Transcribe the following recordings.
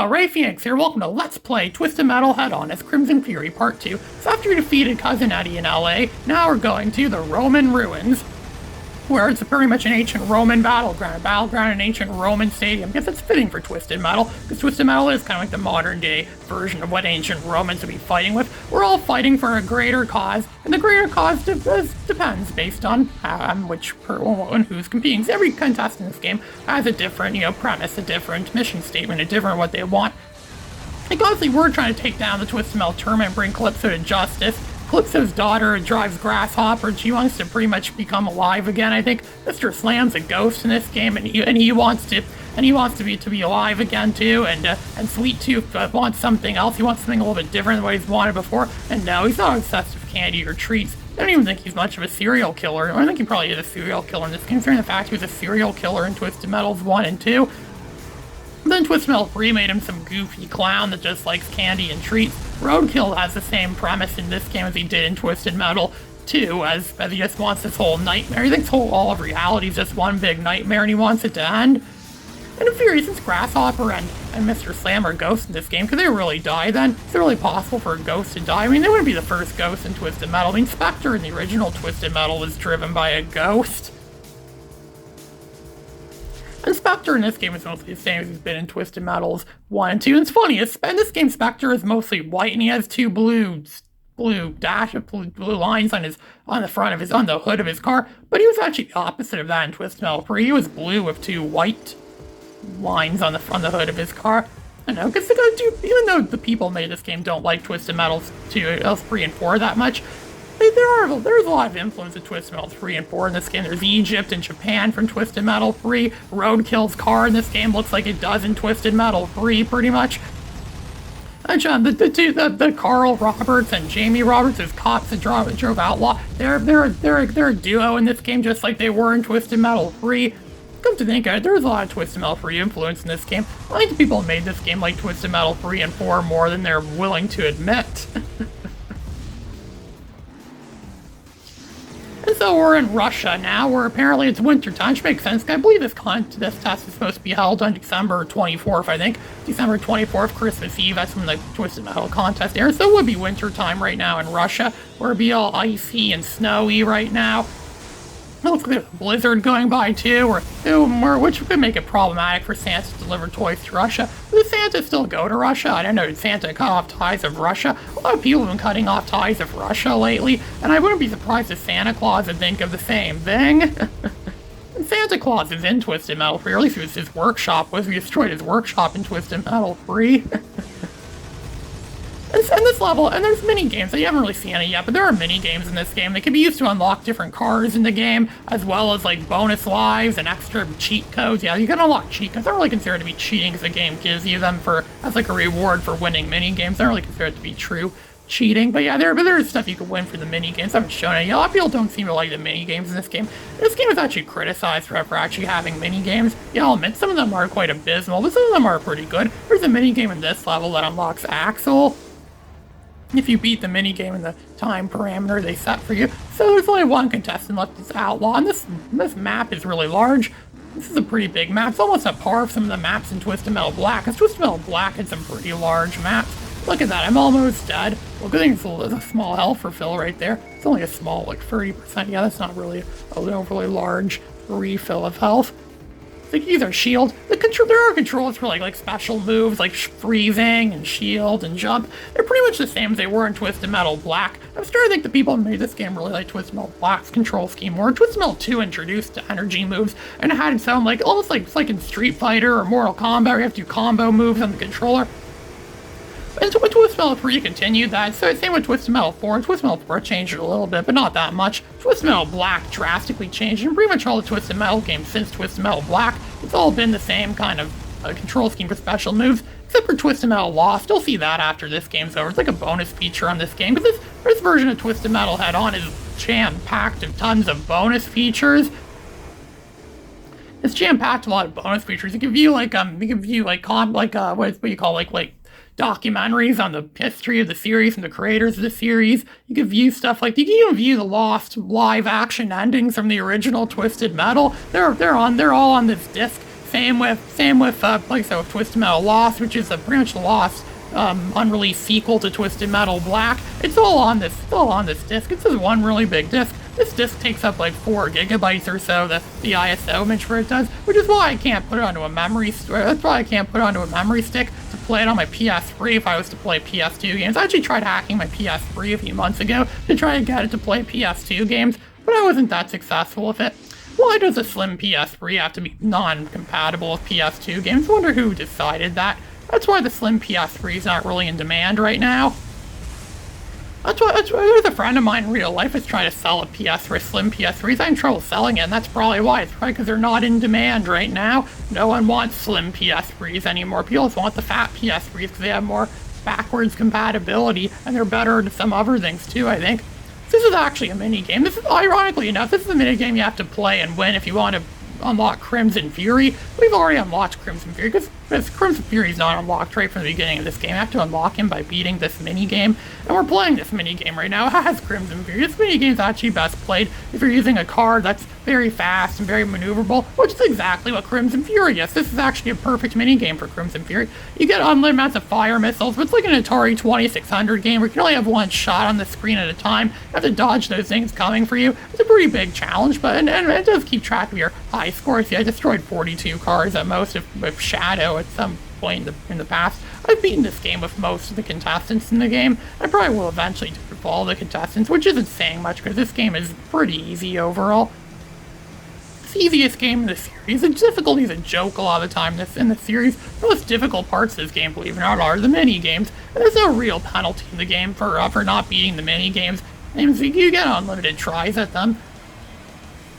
Hello, Ray Phoenix here. Welcome to Let's Play Twisted Metal Head-On as Crimson Fury Part 2. So after we defeated Cousin Eddie in LA, now we're going to the Roman ruins, where it's pretty much an ancient Roman battleground. A battleground in an ancient Roman stadium. I guess it's fitting for Twisted Metal, because Twisted Metal is kind of like the modern day version of what ancient Romans would be fighting with. We're all fighting for a greater cause, and the greater cause depends based on who's competing. So every contestant in this game has a different, premise, a different mission statement, a different what they want. Like, honestly, we're trying to take down the Twisted Metal tournament and bring Calypso to justice. Calypso's daughter drives Grasshopper, and she wants to pretty much become alive again. I think Mr. Slam's a ghost in this game, and he wants to be alive again too. And Sweet Tooth wants something else. He wants something a little bit different than what he's wanted before. And no, he's not obsessed with candy or treats. I don't even think he's much of a serial killer. I think he probably is a serial killer in this game, considering the fact he was a serial killer in Twisted Metals 1 and 2. Then Twisted Metal 3 made him some goofy clown that just likes candy and treats. Roadkill has the same premise in this game as he did in Twisted Metal 2, as he just wants this whole nightmare. He thinks all of reality is just one big nightmare and he wants it to end. And in Fury, since Grasshopper and Mr. Slam are ghosts in this game, could they really die then? Is it really possible for a ghost to die? I mean, they wouldn't be the first ghost in Twisted Metal. I mean, Spectre in the original Twisted Metal was driven by a ghost. And Spectre in this game is mostly the same as he's been in Twisted Metals 1 and 2. And it's funny, in this game Spectre is mostly white and he has two blue lines on the hood of his car, but he was actually the opposite of that in Twisted Metal 3. He was blue with two white lines on the hood of his car. I know, because even though the people who made this game don't like Twisted Metals 3 and 4 that much, there's a lot of influence of Twisted Metal 3 and 4 in this game. There's Egypt and Japan from Twisted Metal 3. Roadkill's car in this game looks like it does in Twisted Metal 3, pretty much. And the Carl Roberts and Jamie Roberts as cops that drove Outlaw, they're a duo in this game, just like they were in Twisted Metal 3. Come to think of it, there's a lot of Twisted Metal 3 influence in this game. I think the people who made this game like Twisted Metal 3 and 4 more than they're willing to admit. And so we're in Russia now, where apparently it's winter time, which makes sense. I believe this test is supposed to be held on December 24th, I think. December 24th, Christmas Eve, that's when the Twisted Metal contest airs. So it would be winter time right now in Russia, where it'd be all icy and snowy right now. It looks like there's a blizzard going by too, which could make it problematic for Santa to deliver toys to Russia. Does Santa still go to Russia? I don't know. Did Santa cut off ties of Russia? A lot of people have been cutting off ties of Russia lately, and I wouldn't be surprised if Santa Claus would think of the same thing. And Santa Claus is in Twisted Metal 3, or at least it was his workshop. He destroyed his workshop in Twisted Metal 3. And this level, and there's mini games. You haven't really seen any yet, but there are mini games in this game. They can be used to unlock different cars in the game, as well as like bonus lives and extra cheat codes. Yeah, you can unlock cheat codes. They're really considered to be cheating because the game gives you them as like a reward for winning mini games. They're really considered to be true cheating. But yeah, there's stuff you can win for the mini games. I haven't shown it. A lot of people don't seem to like the mini games in this game. This game is actually criticized for actually having mini games. Yeah, I'll admit some of them are quite abysmal, but some of them are pretty good. There's a mini game in this level that unlocks Axel if you beat the minigame in the time parameter they set for you. So there's only one contestant left, it's Outlaw, and this map is really large. This is a pretty big map. It's almost at par with some of the maps in Twisted Metal Black, because Twisted Metal Black had some pretty large maps. Look at that, I'm almost dead. Well, good thing it's a small health refill right there. It's only a small, like 30%. Yeah, that's not really an overly large refill of health. So you can use our shield. There are controls for like special moves like freezing and shield and jump. They're pretty much the same as they were in Twisted Metal Black. I'm starting to think the people who made this game really like Twisted Metal Black's control scheme more. Twisted Metal 2 introduced energy moves and it had it sound like almost like it's like in Street Fighter or Mortal Kombat where you have to do combo moves on the controller. And with Twisted Metal 3 continued that, so same with Twisted Metal 4. Twisted Metal 4 changed it a little bit, but not that much. Twisted Metal Black drastically changed, and pretty much all the Twisted Metal games since Twisted Metal Black, it's all been the same kind of control scheme for special moves, except for Twisted Metal Lost. You'll see that after this game's over. It's like a bonus feature on this game, but this version of Twisted Metal Head-On is jam-packed of tons of bonus features. It's jam-packed a lot of bonus features. It can view what you call documentaries on the history of the series and the creators of the series. You can view stuff like, you can even view the lost live action endings from the original Twisted Metal. They're all on this disc. like so, Twisted Metal Lost, which is a pretty much Lost unreleased sequel to Twisted Metal Black. It's all on this disc. It's just one really big disc. This disc takes up like 4 gigabytes or so, the ISO image for it does, which is why I can't put it onto a memory that's why I can't put it onto a memory stick to play it on my PS3 if I was to play PS2 games. I actually tried hacking my PS3 a few months ago to try and get it to play PS2 games, but I wasn't that successful with it. Why does a slim PS3 have to be non-compatible with PS2 games? I wonder who decided that. That's why the slim PS3 is not really in demand right now. That's why there's a friend of mine in real life is trying to sell a PS3, slim PS3s. I'm in trouble selling it, and that's probably why. It's probably because they're not in demand right now. No one wants slim PS3s anymore. People just want the fat PS3s because they have more backwards compatibility, and they're better at some other things too, I think. This is actually a mini game. This is, ironically enough, this is a mini game you have to play and win if you want to unlock Crimson Fury. We've already unlocked Crimson Fury because Crimson Fury is not unlocked right from the beginning of this game. You have to unlock him by beating this mini game, and we're playing this mini game right now. It has Crimson Fury. This mini game is actually best played if you're using a card that's very fast and very maneuverable, which is exactly what Crimson Fury is. This is actually a perfect mini game for Crimson Fury. You get unlimited amounts of fire missiles, but it's like an Atari 2600 game where you can only have one shot on the screen at a time. You have to dodge those things coming for you. It's a pretty big challenge, but and it does keep track of your high score. See, I destroyed 42 cards at most with Shadow at some point in the past. I've beaten this game with most of the contestants in the game. I probably will eventually do with all the contestants, which isn't saying much because this game is pretty easy overall. It's the easiest game in the series. The difficulty is a joke a lot of the time in the series. The most difficult parts of this game, believe it or not, are the mini games. And there's no real penalty in the game for not beating the mini games. And so you get unlimited tries at them.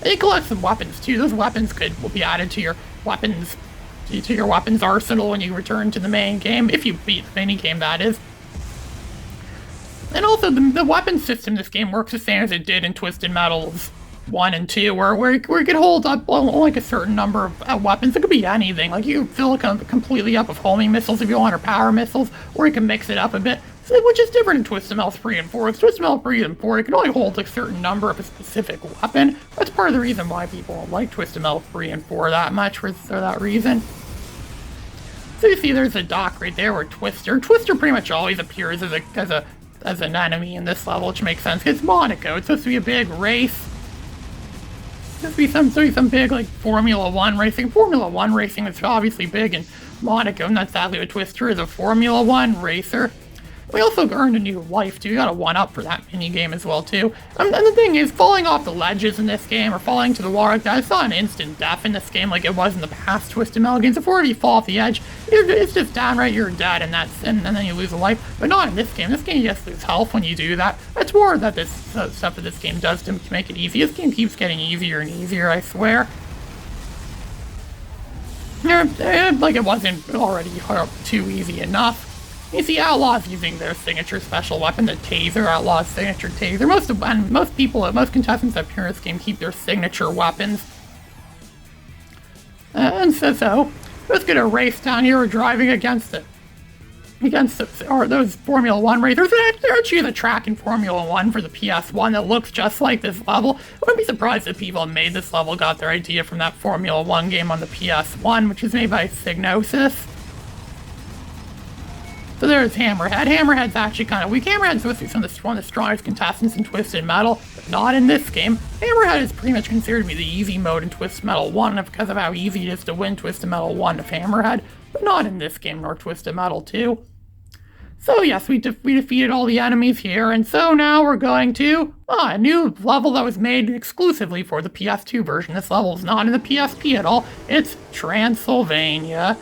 And you collect some weapons too. Those weapons will be added to your weapons arsenal when you return to the main game, if you beat the mini game, that is. And also, the weapon system in this game works the same as it did in Twisted Metals 1 and 2, where you can hold up like a certain number of weapons. It could be anything. Like, you can fill it completely up with homing missiles if you want, or power missiles, or you can mix it up a bit. So, which is different in Twisted Metal 3 and 4. With Twisted Metal 3 and 4, you can only hold a certain number of a specific weapon. That's part of the reason why people don't like Twisted Metal 3 and 4 that much, for that reason. So you see there's a dock right there where Twister pretty much always appears as an enemy in this level, which makes sense. It's Monaco. It's supposed to be a big race. It's supposed to be some big, like, Formula 1 racing. Formula 1 racing is obviously big in Monaco, and that's exactly what Twister is, a Formula 1 racer. We also earned a new life, too. You got a 1-up for that mini-game as well, too. And the thing is, falling off the ledges in this game, or falling to the water like that, it's not an instant death in this game like it was in the past Twisted Metal games. Before you fall off the edge, it's just downright you're dead, and then you lose a life. But not in this game. This game, you just lose health when you do that. That's more that this stuff that this game does to make it easy. This game keeps getting easier and easier, I swear. Like it wasn't already too easy enough. You see Outlaws using their signature special weapon, the Taser, Outlaw's signature Taser. Most contestants up here in this game keep their signature weapons. And so, let's get a race down here. We're driving against those Formula 1 racers. They're actually the track in Formula 1 for the PS1 that looks just like this level. I wouldn't be surprised if people who made this level got their idea from that Formula 1 game on the PS1, which is made by Psygnosis. So there's Hammerhead. Hammerhead's actually kind of weak. Hammerhead's supposed to be one of the strongest contestants in Twisted Metal, but not in this game. Hammerhead is pretty much considered to be the easy mode in Twisted Metal 1 because of how easy it is to win Twisted Metal 1 with Hammerhead, but not in this game nor Twisted Metal 2. So yes, we defeated all the enemies here, and so now we're going to a new level that was made exclusively for the PS2 version. This level is not in the PSP at all. It's Transylvania.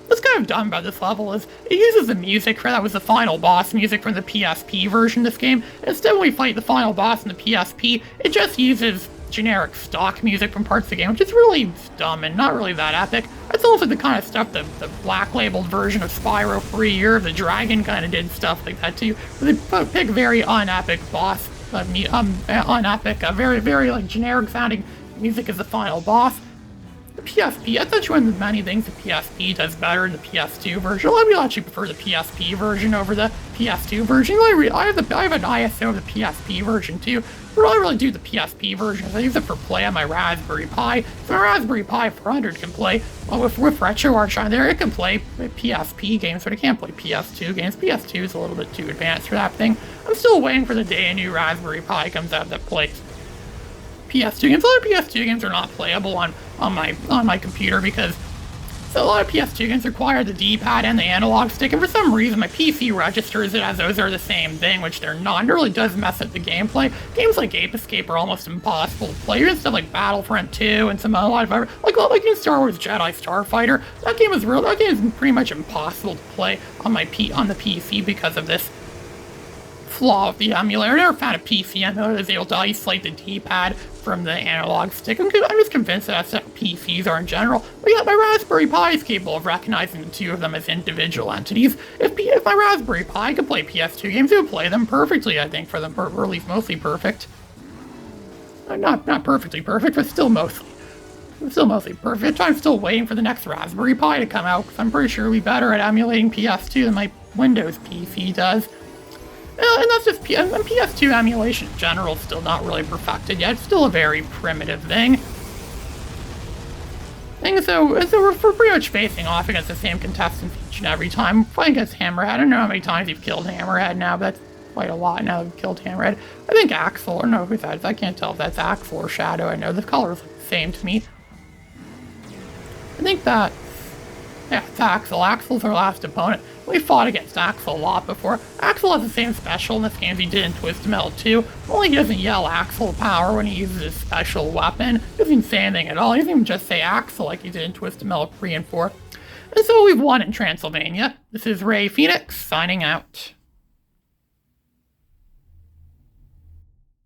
What's kind of dumb about this level is it uses the music that was the final boss music from the PSP version of this game. Instead, when we fight the final boss in the PSP, it just uses generic stock music from parts of the game, which is really dumb and not really that epic. That's also the kind of stuff the black labeled version of Spyro 3 Year of the Dragon kind of did stuff like that too. They pick very unepic boss, very, very like generic sounding music as the final boss. The PSP, that's actually one of the many things the PSP does better in the PS2 version. A lot of people actually prefer the PSP version over the PS2 version. I have an ISO of the PSP version too. But all I really do the PSP version is I use it for play on my Raspberry Pi. So my Raspberry Pi 400 can play, with RetroArch on there, it can play PSP games, but it can't play PS2 games. PS2 is a little bit too advanced for that thing. I'm still waiting for the day a new Raspberry Pi comes out that plays PS2 games. A lot of PS2 games are not playable on my computer because a lot of PS2 games require the D-pad and the analog stick, and for some reason my PC registers it as those are the same thing, which they're not. It really does mess up the gameplay. Games like Ape Escape are almost impossible to play. Even stuff like Battlefront 2 and some other like in Star Wars Jedi Starfighter. That game is pretty much impossible to play on the PC because of this flaw of the emulator. I never found a PC emulator that is able to isolate the D-pad from the analog stick. I'm just convinced that that's how PCs are in general. But yeah, my Raspberry Pi is capable of recognizing the two of them as individual entities. If my Raspberry Pi could play PS2 games, it would play them perfectly, I think, for them, or at least mostly perfect. Not perfectly perfect, but still mostly perfect. I'm still waiting for the next Raspberry Pi to come out, because I'm pretty sure it'll be better at emulating PS2 than my Windows PC does. And that's just PS2 emulation in general is still not really perfected yet. It's still a very primitive thing. So we're pretty much facing off against the same contestants each and every time. Fighting against Hammerhead. I don't know how many times you've killed Hammerhead now, but that's quite a lot now that we've killed Hammerhead. I think Axel, I don't know who that is. I can't tell if that's Axel or Shadow. I know the colors look the same to me. I think that, yeah, it's Axel. Axel's our last opponent. We fought against Axel a lot before. Axel has the same special in this game as he did in Twisted Metal 2, only he doesn't yell Axel power when he uses his special weapon. He doesn't say anything at all. He doesn't even just say Axel like he did in Twisted Metal 3 and 4. And so we've won in Transylvania. This is Ray Phoenix, signing out.